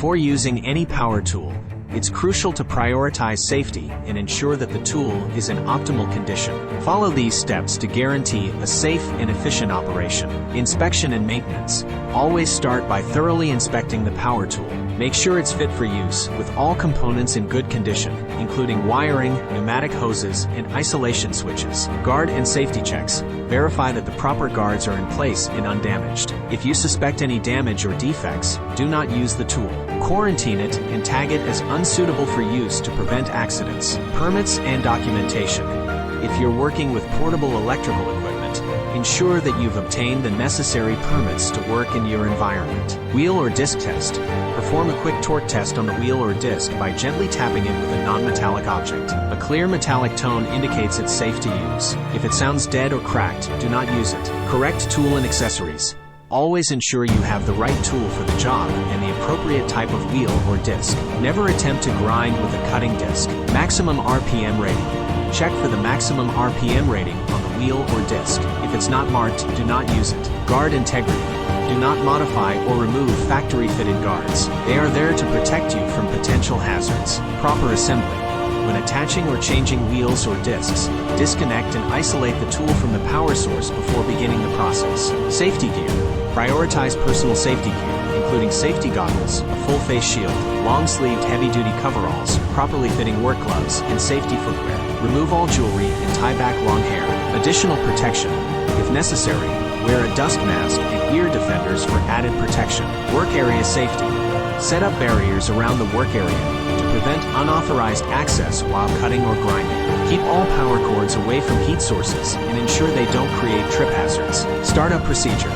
Before using any power tool, it's crucial to prioritize safety and ensure that the tool is in optimal condition. Follow these steps to guarantee a safe and efficient operation. Inspection and maintenance. Always start by thoroughly inspecting the power tool. Make sure it's fit for use, with all components in good condition, including wiring, pneumatic hoses, and isolation switches. Guard and safety checks. Verify that the proper guards are in place and undamaged. If you suspect any damage or defects, do not use the tool. Quarantine it and tag it as unsuitable for use to prevent accidents. Permits and documentation. If you're working with portable electrical equipment, ensure that you've obtained the necessary permits to work in your environment. Wheel or disc test. Perform a quick torque test on the wheel or disc by gently tapping it with a non-metallic object. A clear metallic tone indicates it's safe to use. If it sounds dead or cracked, do not use it. Correct tool and accessories. Always ensure you have the right tool for the job and the appropriate type of wheel or disc. Never attempt to grind with a cutting disc. Maximum RPM rating. Check for the maximum RPM rating on the wheel or disc. If it's not marked, do not use it. Guard integrity. Do not modify or remove factory-fitted guards. They are there to protect you from potential hazards. Proper assembly. When attaching or changing wheels or discs, disconnect and isolate the tool from the power source before beginning the process. Safety gear. Prioritize personal safety gear, including safety goggles, a full-face shield, long-sleeved heavy-duty coveralls, properly fitting work gloves, and safety footwear. Remove all jewelry and tie back long hair. Additional protection. If necessary, wear a dust mask and ear defenders for added protection. Work area safety. Set up barriers around the work area to prevent unauthorized access while cutting or grinding. Keep all power cords away from heat sources and ensure they don't create trip hazards. Startup procedure.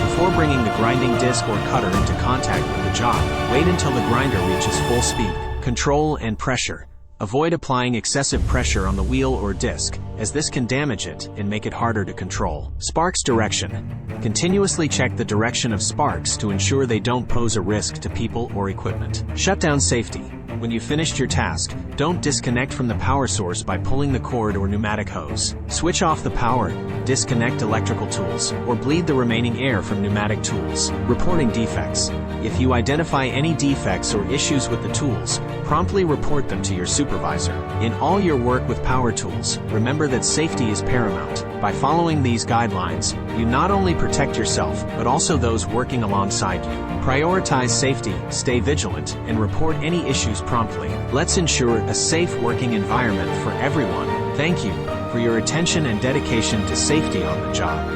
Before bringing the grinding disc or cutter into contact with the job, wait until the grinder reaches full speed. Control and pressure. Avoid applying excessive pressure on the wheel or disc, as this can damage it and make it harder to control. Sparks direction. Continuously check the direction of sparks to ensure they don't pose a risk to people or equipment. Shutdown safety. When you've finished your task, don't disconnect from the power source by pulling the cord or pneumatic hose. Switch off the power, disconnect electrical tools, or bleed the remaining air from pneumatic tools. Reporting defects. If you identify any defects or issues with the tools, promptly report them to your supervisor. In all your work with power tools, remember that safety is paramount. By following these guidelines, you not only protect yourself, but also those working alongside you. Prioritize safety, stay vigilant, and report any issues promptly. Let's ensure a safe working environment for everyone. Thank you for your attention and dedication to safety on the job.